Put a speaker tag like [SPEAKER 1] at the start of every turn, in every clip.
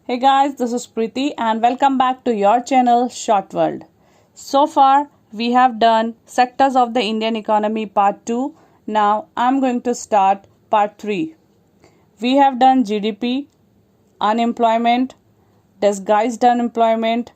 [SPEAKER 1] Hey guys, this is Preeti and welcome back to your channel Short World. So far, we have done sectors of the Indian economy part 2. Now, I'm going to start part 3. We have done GDP, unemployment, disguised unemployment,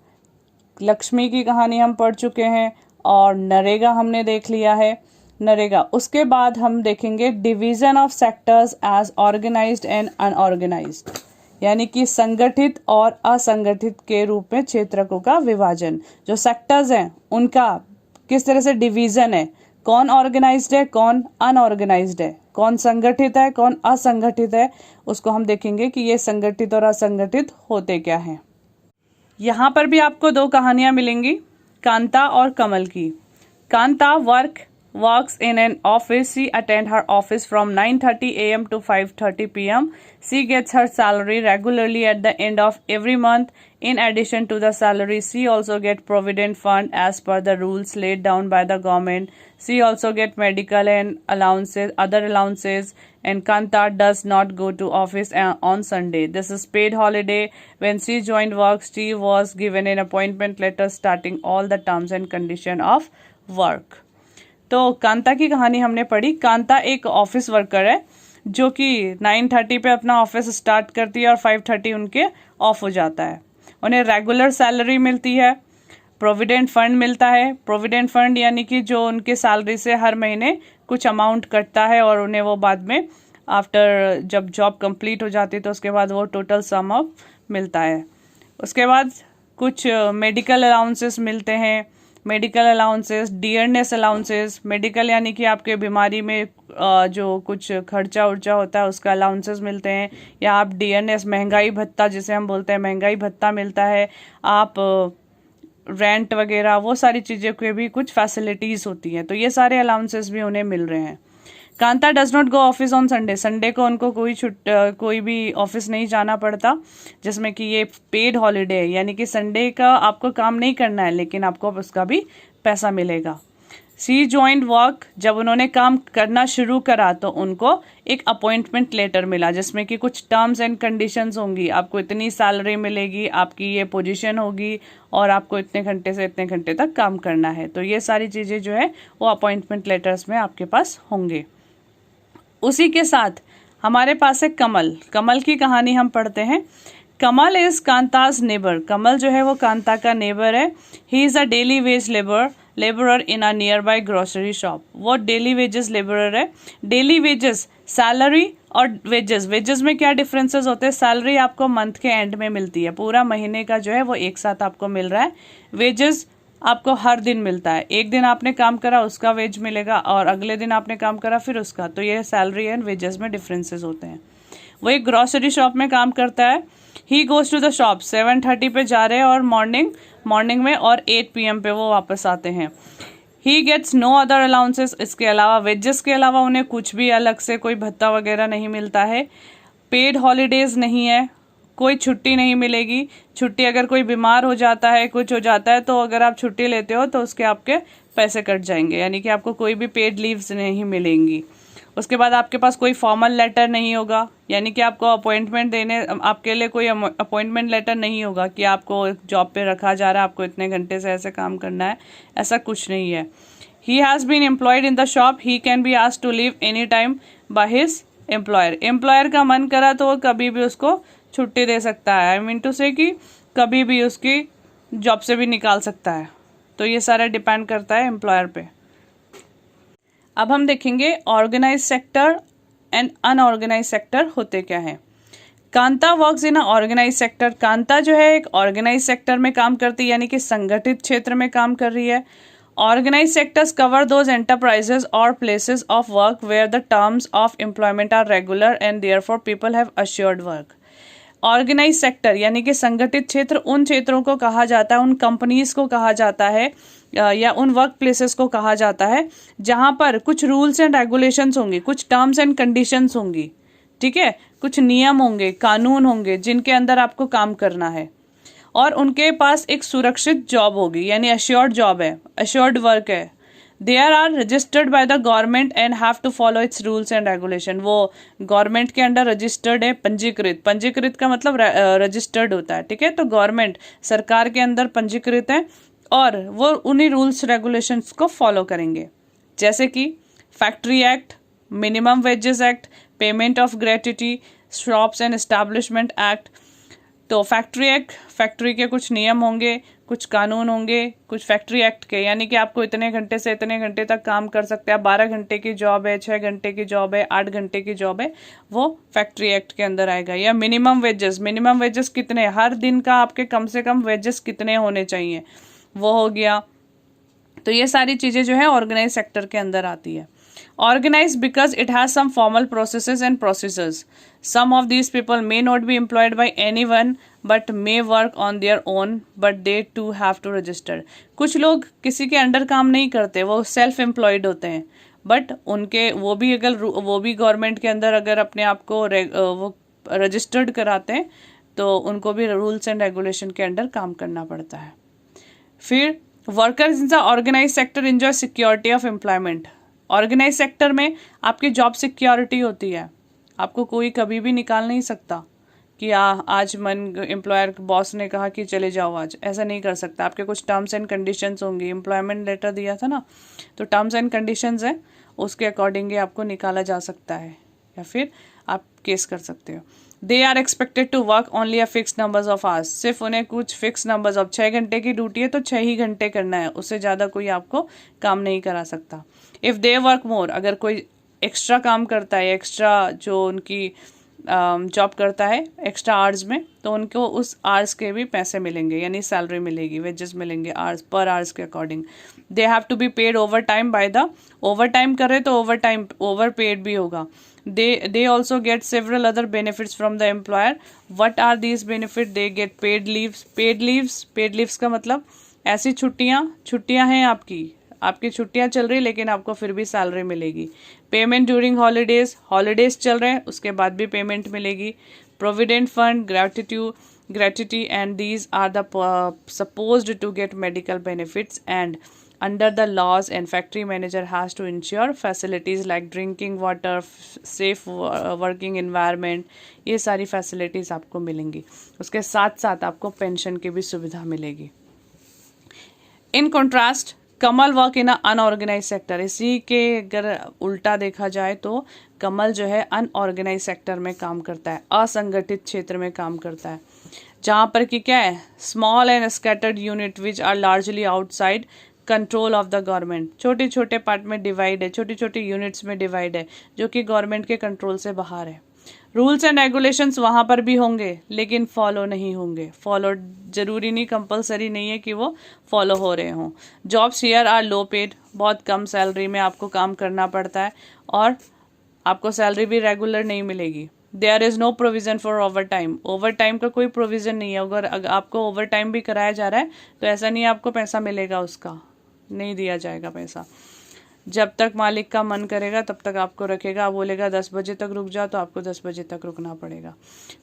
[SPEAKER 1] Lakshmi की कहानी हम पढ़ चुके हैं और नरेगा हमने देख लिया है. नरेगा उसके बाद हम देखेंगे division of sectors as organised and unorganised, यानी कि संगठित और असंगठित के रूप में क्षेत्रकों का विभाजन. जो सेक्टर्स हैं उनका किस तरह से डिवीजन है, कौन ऑर्गेनाइज्ड है, कौन अनऑर्गेनाइज्ड है, कौन संगठित है, कौन असंगठित है, उसको हम देखेंगे कि ये संगठित और असंगठित होते क्या हैं. यहाँ पर भी आपको दो कहानियां मिलेंगी, कांता और कमल की. Kanta works in an office. She attend her office from 9:30 a.m. to 5:30 p.m. She gets her salary regularly at the end of every month. In addition to the salary, she also get provident fund as per the rules laid down by the government. She also get medical and other allowances. And Kanta does not go to office on Sunday. This is paid holiday. When she joined work, she was given an appointment letter starting all the terms and condition of work. तो कांता की कहानी हमने पढ़ी. कांता एक office worker है जो कि 9:30 पे अपना ऑफिस स्टार्ट करती है और 5:30 उनके ऑफ हो जाता है. उन्हें रेगुलर सैलरी मिलती है, प्रोविडेंट फंड मिलता है. प्रोविडेंट फंड यानी कि जो उनके सैलरी से हर महीने कुछ अमाउंट कटता है और उन्हें वो बाद में आफ्टर जब जॉब कंप्लीट हो जाती है तो उसके बाद वो टोटल सम ऑफ मिलता है. उसके बाद कुछ मेडिकल अलाउंसेस मिलते हैं. Medical allowances, dearness allowances. Medical यानी कि आपके बीमारी में जो कुछ खर्चा उर्चा होता है उसका अलाउंसेस मिलते हैं. या आप डियरनेस, महंगाई भत्ता जिसे हम बोलते हैं, महंगाई भत्ता मिलता है. आप रेंट वगैरह वो सारी चीज़ें के भी कुछ फैसिलिटीज़ होती हैं. तो ये सारे अलाउंसेस भी उन्हें मिल रहे हैं. Kanta does not go office on Sunday. Sunday को उनको कोई भी ऑफिस नहीं जाना पड़ता, जिसमें कि ये पेड हॉलीडे है, यानी कि संडे का आपको काम नहीं करना है लेकिन आपको उसका भी पैसा मिलेगा. सी ज्वाइंड वर्क. जब उन्होंने काम करना शुरू करा तो उनको एक अपॉइंटमेंट लेटर मिला जिसमें कि कुछ टर्म्स एंड कंडीशंस होंगी. आपको इतनी सैलरी मिलेगी, आपकी ये पोजीशन होगी और आपको इतने घंटे से इतने घंटे तक काम करना है. तो ये सारी चीज़ें जो है वो अपॉइंटमेंट लेटर्स में आपके पास होंगे. उसी के साथ हमारे पास है कमल. कमल की कहानी हम पढ़ते हैं. कमल इज कांताज नेबर. कमल जो है वो कांता का नेबर है. He is a daily veg labourer in a near by grocery shop. वो डेली वेजेस लेबरर है. डेली वेजेस, सैलरी और वेजेस में क्या डिफरेंसेस होते हैं. सैलरी आपको मंथ के एंड में मिलती है, पूरा महीने का जो है वो एक साथ आपको मिल रहा है. वेजेस आपको हर दिन मिलता है. एक दिन आपने काम करा उसका वेज मिलेगा और अगले दिन आपने काम करा फिर उसका. तो ये सैलरी एंड वेजेस में डिफरेंसेस होते हैं. वो एक ग्रॉसरी शॉप में काम करता है. He goes to the shop. 7:30 पे जा रहे हैं और मॉर्निंग में और 8 PM पे वो वापस आते हैं. He gets no other allowances. इसके अलावा वेजेस के अलावा उन्हें कुछ भी अलग से कोई भत्ता वगैरह नहीं मिलता है. पेड हॉलीडेज नहीं है, कोई छुट्टी नहीं मिलेगी. छुट्टी अगर कोई बीमार हो जाता है, कुछ हो जाता है, तो अगर आप छुट्टी लेते हो तो उसके आपके पैसे कट जाएंगे, यानी कि आपको कोई भी पेड लीव्स नहीं मिलेंगी. उसके बाद आपके पास कोई फॉर्मल लेटर नहीं होगा, यानी कि आपको अपॉइंटमेंट देने, आपके लिए कोई अपॉइंटमेंट लेटर नहीं होगा कि आपको जॉब पे रखा जा रहा है, आपको इतने घंटे से ऐसे काम करना है, ऐसा कुछ नहीं है. He has been employed in the shop. He can be asked to leave any time by his employer. Employer का मन करा तो वो कभी भी उसको छुट्टी दे सकता है. आई मीन टू से कि कभी भी उसकी जॉब से भी निकाल सकता है. तो ये सारा डिपेंड करता है एम्प्लॉयर पे. अब हम देखेंगे organise sector and unorganise sector होते क्या हैं. Kanta works in a organise sector. Kanta जो है एक ऑर्गेनाइज सेक्टर में काम करती है, यानी कि संगठित क्षेत्र में काम कर रही है. Organized sectors cover those enterprises or places of work where the terms of employment are regular and therefore people have assured work. Organise sector यानी कि संगठित क्षेत्र उन क्षेत्रों को कहा जाता है, उन कंपनीज को कहा जाता है या उन वर्क प्लेसेस को कहा जाता है जहां पर कुछ रूल्स एंड रेगुलेशंस होंगे, कुछ टर्म्स एंड कंडीशंस होंगी. ठीक है, कुछ नियम होंगे, कानून होंगे जिनके अंदर आपको काम करना है और उनके पास एक सुरक्षित जॉब होगी, यानी अश्योर्ड जॉब है, अश्योर्ड वर्क है. They are registered by the government and have to follow its rules and regulation. वो गवर्नमेंट के अंडर रजिस्टर्ड है, पंजीकृत, पंजीकृत का मतलब रजिस्टर्ड होता है, ठीक है। तो गवर्नमेंट सरकार के अंदर पंजीकृत है और वो उन्हीं रूल्स रेगुलेशंस को फॉलो करेंगे, जैसे कि factory act, minimum wages act, payment of gratuity, shops and establishment act. तो फैक्ट्री एक्ट, फैक्ट्री के कुछ नियम होंगे, कुछ कानून होंगे, कुछ फैक्ट्री एक्ट के, यानी कि आपको इतने घंटे से इतने घंटे तक काम कर सकते हैं। 12 घंटे की जॉब है, 6 घंटे की जॉब है, 8 घंटे की जॉब है, वो फैक्ट्री एक्ट के अंदर आएगा। या मिनिमम वेजेस, मिनिमम वेजेस कितने, हर दिन का आपके कम से कम वेजेस कितने होने चाहिए, वो हो गया। तो ये सारी चीज़ें जो है ऑर्गेनाइज सेक्टर के अंदर आती है। Organized because it has some formal processes and procedures. Some of these people may not be employed by anyone but may work on their own, but they too have to register. कुछ लोग किसी के under काम नहीं करते, वो self employed होते हैं, बट उनके वो भी गवर्नमेंट के अंदर अगर अपने आप को वो रजिस्टर्ड कराते हैं तो उनको भी रूल्स एंड रेगुलेशन के अंडर काम करना पड़ता है। फिर workers in the organise sector enjoy security of employment. Organise sector में आपकी जॉब सिक्योरिटी होती है, आपको कोई कभी भी निकाल नहीं सकता कि आज एम्प्लॉयर बॉस ने कहा कि चले जाओ आज, ऐसा नहीं कर सकता। आपके कुछ टर्म्स एंड कंडीशंस होंगी, एम्प्लॉयमेंट लेटर दिया था ना, तो टर्म्स एंड कंडीशंस है, उसके अकॉर्डिंग आपको निकाला जा सकता है या फिर आप केस कर सकते हो। They are expected to work only a fix numbers of hours. सिर्फ उन्हें कुछ फिक्स नंबर्स ऑफ 6 घंटे की ड्यूटी है तो 6 ही घंटे करना है, उससे ज़्यादा कोई आपको काम नहीं करा सकता। इफ़ दे वर्क मोर, अगर कोई एक्स्ट्रा काम करता है, एक्स्ट्रा जो उनकी जॉब करता है एक्स्ट्रा आवर्स में, तो उनको उस आवर्स के भी पैसे मिलेंगे, यानी सैलरी मिलेगी, वेजेस मिलेंगे आवर्स पर आवर्स के according. They have to be paid overtime by the, overtime करे तो ओवर पेड भी होगा। They also get several other benefits from the employer. What are these benefits? They get paid leaves. Paid leaves का मतलब ऐसी छुट्टियाँ हैं आपकी छुट्टियाँ चल रही लेकिन आपको फिर भी सैलरी मिलेगी। पेमेंट ड्यूरिंग हॉलीडेज चल रहे हैं उसके बाद भी पेमेंट मिलेगी। Provident fund, gratuity and these are the supposed to get medical benefits and under the laws, and factory manager has to ensure facilities like drinking water, safe working environment, ये सारी facilities आपको मिलेंगी। उसके साथ साथ आपको pension की भी सुविधा मिलेगी। In contrast Kamal work in unorganise sector. इसी के अगर उल्टा देखा जाए तो कमल जो है अनऑर्गेनाइज सेक्टर में काम करता है, असंगठित क्षेत्र में काम करता है, जहाँ पर कि क्या है, small and scattered unit which are largely outside control of the government. छोटे छोटे पार्ट में डिवाइड है, छोटी छोटी यूनिट्स में डिवाइड है, जो कि गवर्नमेंट के कंट्रोल से बाहर है। रूल्स एंड रेगुलेशंस वहाँ पर भी होंगे लेकिन फॉलो नहीं होंगे। फॉलो जरूरी नहीं, कंपलसरी नहीं है कि वो फॉलो हो रहे हों। Jobs here are low paid, बहुत कम सैलरी में आपको काम करना पड़ता है और आपको सैलरी भी रेगुलर नहीं मिलेगी। There is no provision for overtime. Overtime का कोई प्रोविज़न नहीं है। अगर आपको ओवर टाइम भी कराया जा रहा है तो ऐसा नहीं है आपको पैसा मिलेगा, उसका नहीं दिया जाएगा पैसा। जब तक मालिक का मन करेगा तब तक आपको रखेगा, बोलेगा 10 बजे तक रुक जाओ तो आपको 10 बजे तक रुकना पड़ेगा।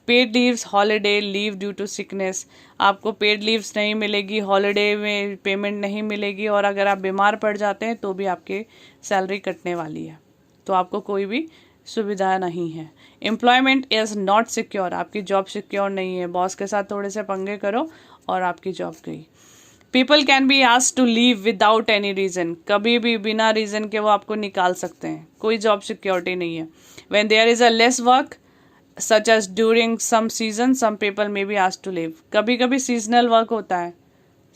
[SPEAKER 1] Paid leaves, holiday, leave due to sickness, आपको पेड लीव्स नहीं मिलेगी, हॉलीडे में पेमेंट नहीं मिलेगी, और अगर आप बीमार पड़ जाते हैं तो भी आपकी सैलरी कटने वाली है, तो आपको कोई भी सुविधा नहीं है। एम्प्लॉयमेंट इज़ नॉट सिक्योर, आपकी जॉब सिक्योर नहीं है। बॉस के साथ थोड़े से पंगे करो और आपकी जॉब गई। People can be asked to leave without any reason, कभी भी बिना रीज़न के वो आपको निकाल सकते हैं, कोई जॉब सिक्योरिटी नहीं है। When there is a less work such as during some season some people may be asked to leave. कभी कभी सीजनल वर्क होता है,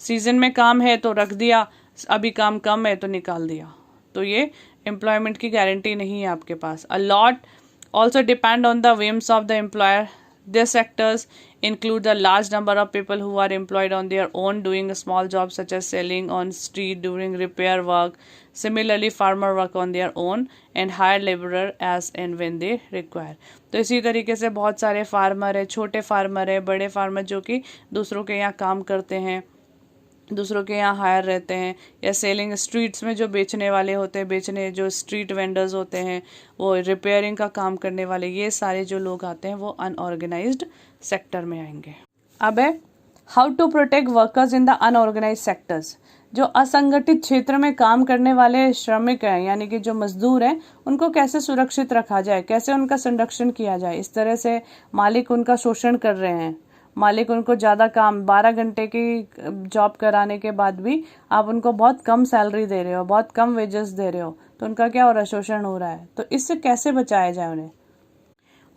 [SPEAKER 1] सीजन में काम है तो रख दिया, अभी काम कम है तो निकाल दिया, तो ये एम्प्लॉयमेंट की गारंटी नहीं है आपके पास। A lot also depend on the whims of the employer. These sectors include the large number of people who are employed on their own doing small jobs such as selling on street, doing repair work. Similarly, farmer work on their own and hire laborer as and when they require. तो इसी तरीके से बहुत सारे farmer है, छोटे farmer है, बड़े फार्मर जो कि दूसरों के यहाँ काम करते हैं, दूसरों के यहाँ हायर रहते हैं, या सेलिंग स्ट्रीट्स में जो बेचने वाले होते हैं, जो स्ट्रीट वेंडर्स होते हैं, वो रिपेयरिंग का काम करने वाले, ये सारे जो लोग आते हैं वो अनऑर्गेनाइज्ड सेक्टर में आएंगे। अब है how to protect workers in the unorganized sectors. जो असंगठित क्षेत्र में काम करने वाले श्रमिक हैं यानी कि जो मजदूर हैं उनको कैसे सुरक्षित रखा जाए, कैसे उनका संरक्षण किया जाए। इस तरह से मालिक उनका शोषण कर रहे हैं, मालिक उनको ज़्यादा काम 12 घंटे की जॉब कराने के बाद भी आप उनको बहुत कम सैलरी दे रहे हो, बहुत कम वेजेस दे रहे हो, तो उनका क्या हो रहा है, शोषण हो रहा है। तो इससे कैसे बचाया जाए उन्हें।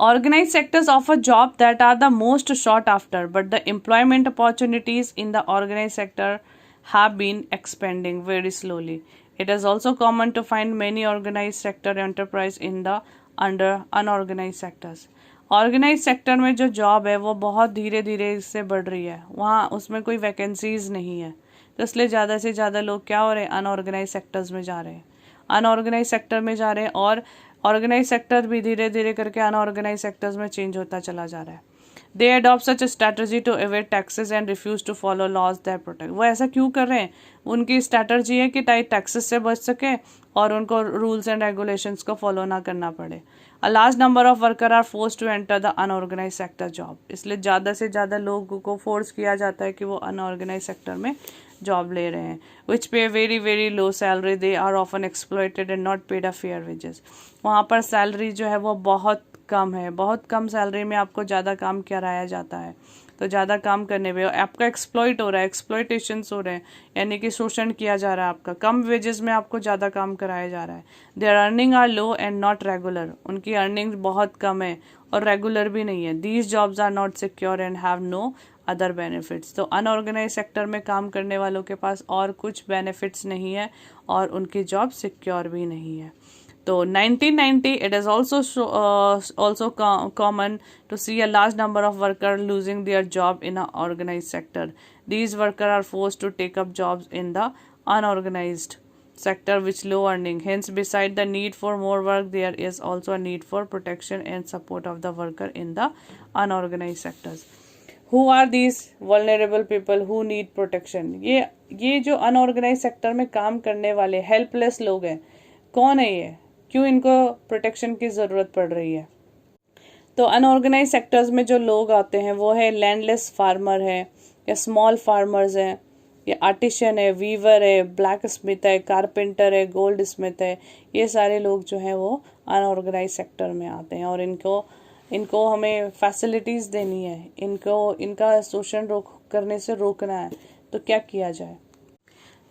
[SPEAKER 1] Organized sectors offer jobs that are the most sought after, but the employment opportunities in the organized sector have been expanding very slowly. It is also common to find many organized sector enterprise in the under unorganized sectors. Organized sector में जो job है वो बहुत धीरे धीरे इससे बढ़ रही है, वहाँ उसमें कोई वैकेंसीज नहीं है, तो इसलिए ज़्यादा से ज़्यादा लोग क्या हो रहे हैं, अनऑर्गेनाइज सेक्टर्स में जा रहे हैं, अनऑर्गेनाइज सेक्टर में जा रहे हैं, और ऑर्गेनाइज सेक्टर भी धीरे धीरे करके अनऑर्गेनाइज सेक्टर्स में चेंज होता चला जा रहा है। They adopt such a strategy to evade taxes and refuse to follow laws that protect. वो ऐसा क्यों कर रहे हैं, उनकी स्ट्रैटेजी है कि टैक्सेस से बच सके और उनको रूल्स एंड रेगुलेशंस को फॉलो ना करना पड़े। A large number of worker are force to enter the unorganize sector job. इसलिए ज़्यादा से ज़्यादा लोगों को फोर्स किया जाता है कि वो अनऑर्गेनाइज सेक्टर में जॉब ले रहे हैं। Which pay very very low salary, they are often exploited and not paid a fair wages. वहाँ पर सैलरी जो है वो बहुत कम है, बहुत कम सैलरी में आपको ज़्यादा काम कराया जाता है, तो ज़्यादा काम करने पे आपका एक्सप्लॉइट हो रहा है, एक्सप्लॉइटेशंस हो रहे हैं, यानी कि शोषण किया जा रहा है आपका, कम वेजेस में आपको ज़्यादा काम कराया जा रहा है। Their earning are low and not regular, उनकी अर्निंग बहुत कम है और रेगुलर भी नहीं है। These jobs are not secure and have no other benefits. तो अनऑर्गेनाइज सेक्टर में काम करने वालों के पास और कुछ बेनिफिट्स नहीं है और उनकी जॉब सिक्योर भी नहीं है। तो 1990 it is also common to see a large number of workers losing their job in an organized sector. These workers are forced to take up jobs in the unorganized sector with low earning. Hence, beside the need for more work, there is also a need for protection and support of the worker in the unorganized sectors. Who are these vulnerable people who need protection? ये जो unorganised sector में काम करने वाले helpless लोग हैं, कौन है ये, क्यों इनको प्रोटेक्शन की ज़रूरत पड़ रही है। तो अनऑर्गेनाइज सेक्टर्स में जो लोग आते हैं वो है लैंडलेस फार्मर है, या स्मॉल फार्मर्स हैं, या आर्टिशन है, वीवर है, ब्लैक स्मिथ है, कारपेंटर है, गोल्ड स्मिथ है। ये सारे लोग जो हैं वो अनऑर्गेनाइज सेक्टर में आते हैं और इनको हमें फैसिलिटीज़ देनी है, इनका शोषण करने से रोकना है। तो क्या किया जाए।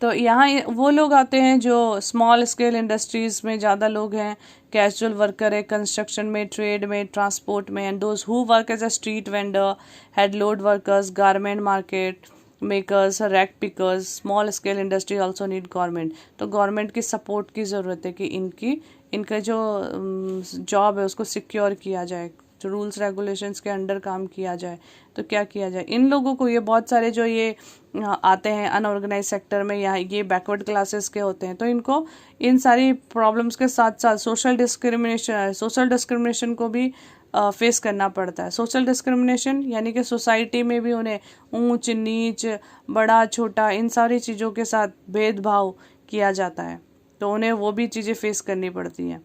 [SPEAKER 1] तो यहाँ वो लोग आते हैं जो स्मॉल स्केल इंडस्ट्रीज़ में ज़्यादा लोग हैं, कैजुअल वर्कर है, कंस्ट्रक्शन में, ट्रेड में, ट्रांसपोर्ट में, and those who work as a street vendor, head load workers, garment market makers, rack pickers. Small scale industry also need government. तो गवर्नमेंट की सपोर्ट की ज़रूरत है कि इनका जो जॉब है उसको सिक्योर किया जाए, जो रूल्स रेगुलेशंस के अंडर काम किया जाए। तो क्या किया जाए इन लोगों को, ये बहुत सारे जो ये आते हैं अनऑर्गेनाइज सेक्टर में, या ये बैकवर्ड क्लासेस के होते हैं, तो इनको इन सारी प्रॉब्लम्स के साथ साथ सोशल डिस्क्रिमिनेशन को भी फेस करना पड़ता है। सोशल डिस्क्रिमिनेशन यानी कि सोसाइटी में भी उन्हें ऊंच नीच, बड़ा छोटा, इन सारी चीज़ों के साथ भेदभाव किया जाता है, तो उन्हें वो भी चीज़ें फेस करनी पड़ती हैं।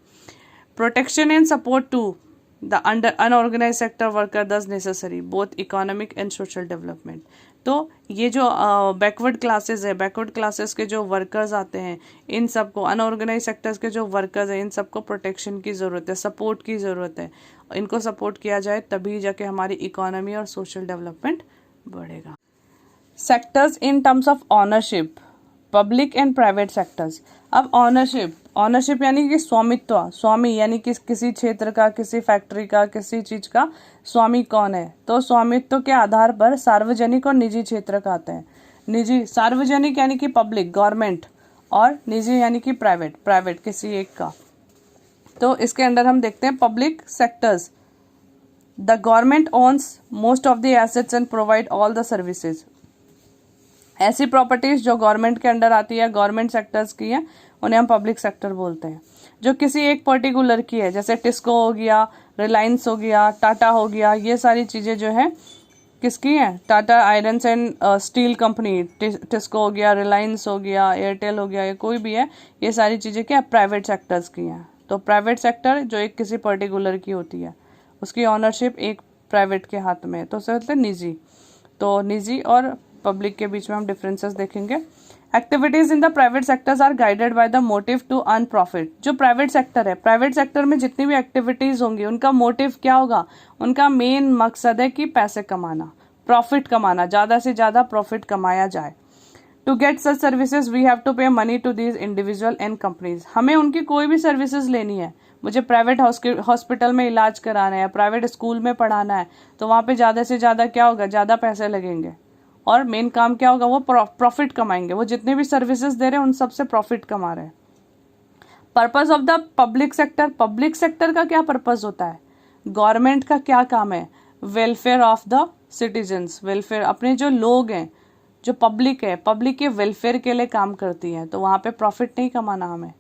[SPEAKER 1] Protection and support to the unorganized sector worker thus necessary both economic and social development। तो ये जो बैकवर्ड क्लासेस है, बैकवर्ड क्लासेस के जो वर्कर्स आते हैं, इन सबको, अनऑर्गेनाइज सेक्टर्स के जो वर्कर्स हैं, इन सबको प्रोटेक्शन की ज़रूरत है, सपोर्ट की ज़रूरत है। इनको सपोर्ट किया जाए तभी जाके हमारी इकोनॉमी और सोशल डेवलपमेंट बढ़ेगा। Sectors in terms of ownership, public and private sectors. अब ऑनरशिप यानी कि स्वामित्व, स्वामी यानी कि किसी क्षेत्र का, किसी फैक्ट्री का, किसी चीज का स्वामी कौन है। तो स्वामित्व के आधार पर सार्वजनिक और निजी क्षेत्र का आते हैं। निजी, सार्वजनिक यानी कि पब्लिक गवर्नमेंट, और निजी यानी कि प्राइवेट किसी एक का। तो इसके अंदर हम देखते हैं public sectors, the government owns most of the assets and provide all the services. ऐसी प्रॉपर्टीज जो गवर्नमेंट के अंडर आती है, गवर्नमेंट सेक्टर्स की है, उन्हें हम पब्लिक सेक्टर बोलते हैं। जो किसी एक पर्टिकुलर की है, जैसे टिस्को हो गया, रिलायंस हो गया, टाटा हो गया, ये सारी चीज़ें जो है किसकी हैं, Tata iron and steel company, TISCO हो गया, रिलायंस हो गया, एयरटेल हो गया, या कोई भी है, ये सारी चीज़ें क्या प्राइवेट सेक्टर्स की हैं। तो प्राइवेट सेक्टर जो एक किसी पर्टिकुलर की होती है, उसकी ऑनरशिप एक प्राइवेट के हाथ में है, तो उसे बोलते हैं निजी। तो निजी और पब्लिक के बीच में हम डिफरेंसेस देखेंगे। Activities in the private sectors are guided by the motive to earn profit. जो प्राइवेट सेक्टर है, प्राइवेट सेक्टर में जितनी भी एक्टिविटीज होंगी उनका मोटिव क्या होगा, उनका मेन मकसद है कि पैसे कमाना, प्रॉफिट कमाना, ज्यादा से ज्यादा प्रॉफिट कमाया जाए। To get such services we have to pay money to these individual and companies. हमें उनकी कोई भी सर्विसेज लेनी है, मुझे प्राइवेट हॉस्पिटल में इलाज कराना है, प्राइवेट स्कूल में पढ़ाना है, तो वहां पे ज्यादा से ज्यादा क्या होगा, ज्यादा पैसे लगेंगे और मेन काम क्या होगा, वो प्रॉफिट कमाएंगे। वो जितने भी सर्विसेज दे रहे हैं उन सबसे प्रॉफिट कमा रहे हैं। Purpose of the public sector, public sector का क्या पर्पस होता है, गवर्नमेंट का क्या काम है, welfare of the citizens, welfare, अपने जो लोग हैं, जो पब्लिक है, पब्लिक के वेलफेयर के लिए काम करती है, तो वहां पे प्रॉफिट नहीं कमाना हमें।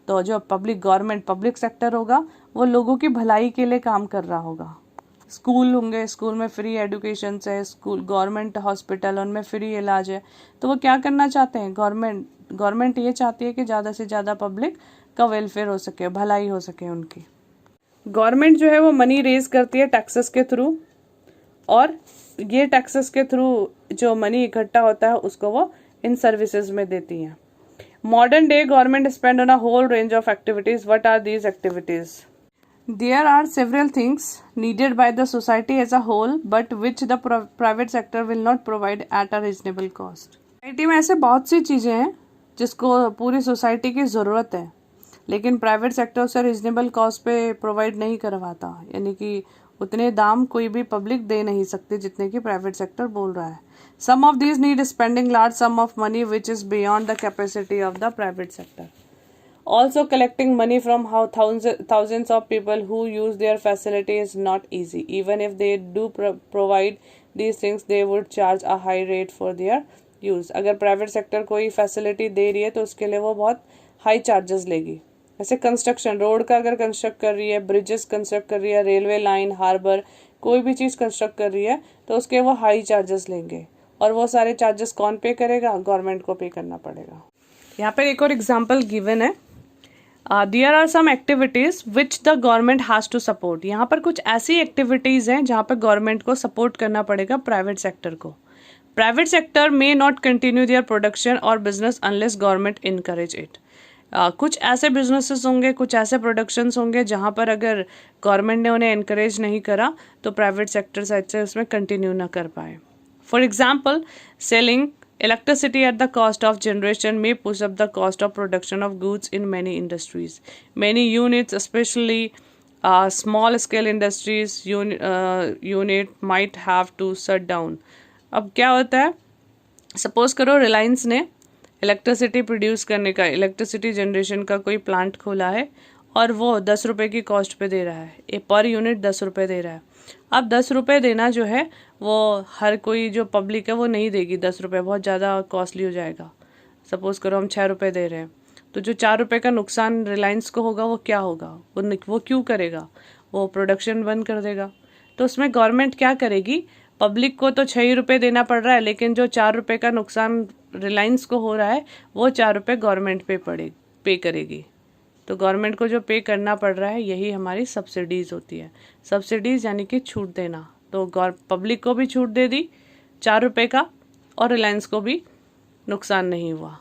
[SPEAKER 1] तो जो पब्लिक गवर्नमेंट पब्लिक सेक्टर होगा वो लोगों की भलाई के लिए काम कर रहा होगा। स्कूल होंगे, स्कूल में फ्री एजुकेशन है, स्कूल गवर्नमेंट हॉस्पिटल उनमें फ्री इलाज है, तो वो क्या करना चाहते हैं, गवर्नमेंट ये चाहती है कि ज़्यादा से ज़्यादा पब्लिक का वेलफेयर हो सके, भलाई हो सके उनकी। गवर्नमेंट जो है वो मनी रेज करती है टैक्सेस के थ्रू, और ये टैक्सेस के थ्रू जो मनी इकट्ठा होता है उसको वो इन सर्विसेज में देती हैं। Modern day government spend on a whole range of activities. What are these activities? There are several things needed by the society as a whole, but which the private sector will not provide at a reasonable cost. Society में ऐसे बहुत सी चीज़ें हैं जिसको पूरी society की ज़रूरत है, लेकिन प्राइवेट सेक्टर उसे रीजनेबल कॉस्ट पे प्रोवाइड नहीं करवाता, यानी कि उतने दाम कोई भी पब्लिक दे नहीं सकती जितने की प्राइवेट सेक्टर बोल रहा है। Some of these need spending large sum of money which is beyond the capacity of the private sector. Also, collecting money from thousands of people who use their facility is not easy. Even if they do provide these things, they would charge a high rate for their use. अगर private sector कोई facility दे रही है तो उसके लिए वो बहुत high charges लेगी। जैसे कंस्ट्रक्शन, रोड का अगर कंस्ट्रक्ट कर रही है, ब्रिजेस कंस्ट्रक्ट कर रही है, रेलवे लाइन, हार्बर, कोई भी चीज़ कंस्ट्रक्ट कर रही है तो उसके वो हाई चार्जेस लेंगे, और वो सारे चार्जेस कौन पे करेगा, गवर्नमेंट को पे करना पड़ेगा। यहाँ पर एक और एग्जाम्पल गिवन है, there are some activities which the government has to support. यहाँ पर कुछ ऐसी एक्टिविटीज हैं जहाँ पर गवर्नमेंट को सपोर्ट करना पड़ेगा प्राइवेट सेक्टर को। Private sector may not continue their production और business unless government encourage it. कुछ ऐसे बिजनेसेस होंगे, कुछ ऐसे प्रोडक्शंस होंगे जहाँ पर अगर गवर्नमेंट ने उन्हें इनकरेज नहीं करा तो प्राइवेट सेक्टर साइड से उसमें कंटिन्यू ना कर पाए। For example, selling electricity at the cost of generation may push up the cost of production of goods in many industries. Many units, especially small scale industries unit might have to shut down. अब क्या होता है, suppose करो रिलायंस ने electricity produce करने का, electricity generation का कोई प्लांट खोला है और वो 10 रुपये की कॉस्ट पे दे रहा है, पर यूनिट 10 रुपये दे रहा है। अब 10 रुपये देना जो है वो हर कोई जो पब्लिक है वो नहीं देगी, 10 रुपये बहुत ज़्यादा कॉस्टली हो जाएगा। सपोज करो हम 6 रुपये दे रहे हैं, तो जो 4 रुपये का नुकसान रिलायंस को होगा वो क्या होगा, वो क्यों करेगा, वो प्रोडक्शन बंद कर देगा। तो उसमें गवर्नमेंट क्या करेगी, पब्लिक को तो 6 रुपये देना पड़ रहा है, लेकिन जो 4 रुपये का नुकसान रिलायंस को हो रहा है वो 4 रुपये गवर्नमेंट पे करेगी। तो गवर्नमेंट को जो पे करना पड़ रहा है यही हमारी सब्सिडीज़ होती है। सब्सिडीज़ यानी कि छूट देना, तो पब्लिक को भी छूट दे दी 4 रुपये का और रिलायंस को भी नुकसान नहीं हुआ,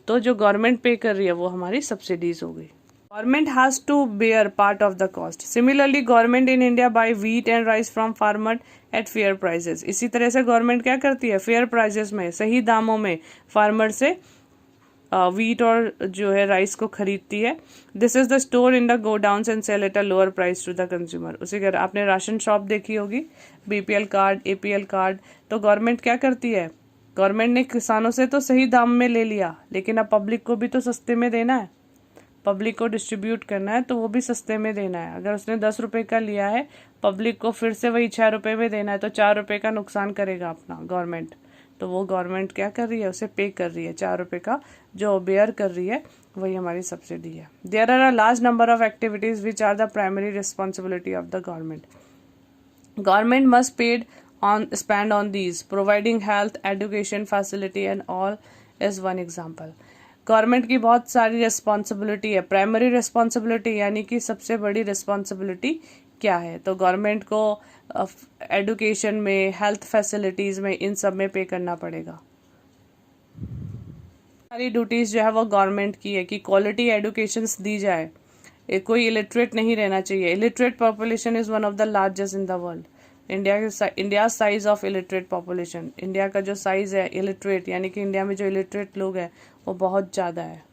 [SPEAKER 1] तो जो गवर्नमेंट पे कर रही है वो हमारी सब्सिडीज़ हो गई। Government has to bear part of the cost. Similarly government in India buy wheat and rice from farmer at fair prices. इसी तरह से गवर्नमेंट क्या करती है, फेयर प्राइजेस में, सही दामों में फार्मर से व्हीट और जो है राइस को खरीदती है। This is the store in the godowns and sell at a lower price to the consumer. उसी तरह आपने राशन शॉप देखी होगी, बीपीएल कार्ड, एपीएल कार्ड, तो गवर्नमेंट क्या करती है, गवर्नमेंट ने किसानों से तो सही दाम में ले लिया, लेकिन अब पब्लिक को भी तो सस्ते में देना है, पब्लिक को डिस्ट्रीब्यूट करना है, तो वो भी सस्ते में देना है। अगर उसने 10 रुपये का लिया है, पब्लिक को फिर से वही 6 रुपये में देना है, तो 4 रुपये का नुकसान करेगा अपना गवर्नमेंट। तो वो गवर्नमेंट क्या कर रही है, उसे पे कर रही है, 4 रुपये का जो बेयर कर रही है वही हमारी सब्सिडी है। There are a large number of activities which are the primary responsibility of the government. Government must paid on spend on these, providing health, education facility and all is one example. Government की बहुत सारी responsibility है। Primary responsibility यानी कि सबसे बड़ी responsibility क्या है, तो गवर्नमेंट को एडुकेशन में, हेल्थ फैसिलिटीज में, इन सब में पे करना पड़ेगा। सारी ड्यूटीज़ जो है वो गवर्नमेंट की है कि क्वालिटी एडुकेशंस दी जाए, कोई इलिटरेट नहीं रहना चाहिए। Illiterate population is one of the largest in the world. India size of illiterate population, India का जो साइज़ है इलिटरेट यानी कि इंडिया में जो इलिटरेट लोग हैं वो बहुत ज़्यादा है।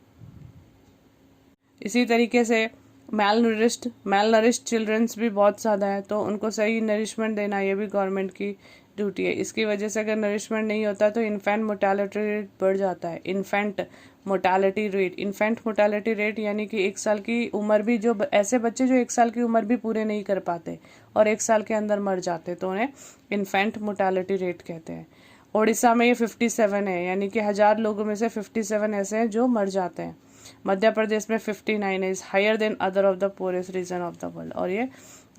[SPEAKER 1] इसी तरीके से मेल नरिश्ड चिल्ड्रंस भी बहुत ज़्यादा है, तो उनको सही नरिशमेंट देना ये भी गवर्नमेंट की ड्यूटी है। इसकी वजह से अगर नरिशमेंट नहीं होता तो इन्फेंट मोर्टेलिटी रेट बढ़ जाता है। इन्फेंट मोर्टेलिटी रेट यानी कि 1 साल की उम्र भी, जो ऐसे बच्चे जो 1 साल की उम्र भी पूरे नहीं कर पाते और 1 साल के अंदर मर जाते, तो उन्हें इन्फेंट मोर्टेलिटी रेट कहते हैं। उड़ीसा में ये 57 है, यानी कि 1000 लोगों में से 57 ऐसे हैं जो मर जाते हैं। मध्य प्रदेश में 59 is higher than other of the poorest region of the world, और ये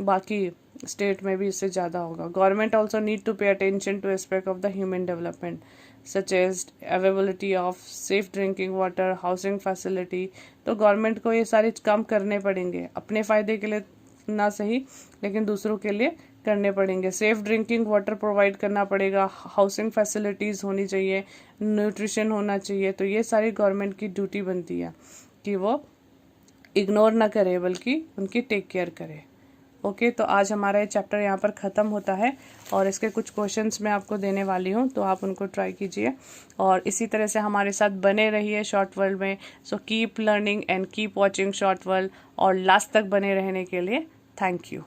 [SPEAKER 1] बाकी स्टेट में भी इससे ज़्यादा होगा। Government also need to pay attention to aspect of the human development such as availability of safe drinking water, housing facility. तो government को ये सारे काम करने पड़ेंगे, अपने फ़ायदे के लिए ना सही लेकिन दूसरों के लिए करने पड़ेंगे। सेफ ड्रिंकिंग वाटर प्रोवाइड करना पड़ेगा, हाउसिंग फैसिलिटीज़ होनी चाहिए, न्यूट्रिशन होना चाहिए। तो ये सारी गवर्नमेंट की ड्यूटी बनती है कि वो इग्नोर ना करे बल्कि उनकी टेक केयर करे। ओके, तो आज हमारा ये चैप्टर यहाँ पर ख़त्म होता है और इसके कुछ क्वेश्चंस मैं आपको देने वाली हूँ, तो आप उनको ट्राई कीजिए और इसी तरह से हमारे साथ बने रहिए शॉर्ट वर्ल्ड में। So keep learning and keep watching short world, और लास्ट तक बने रहने के लिए थैंक यू।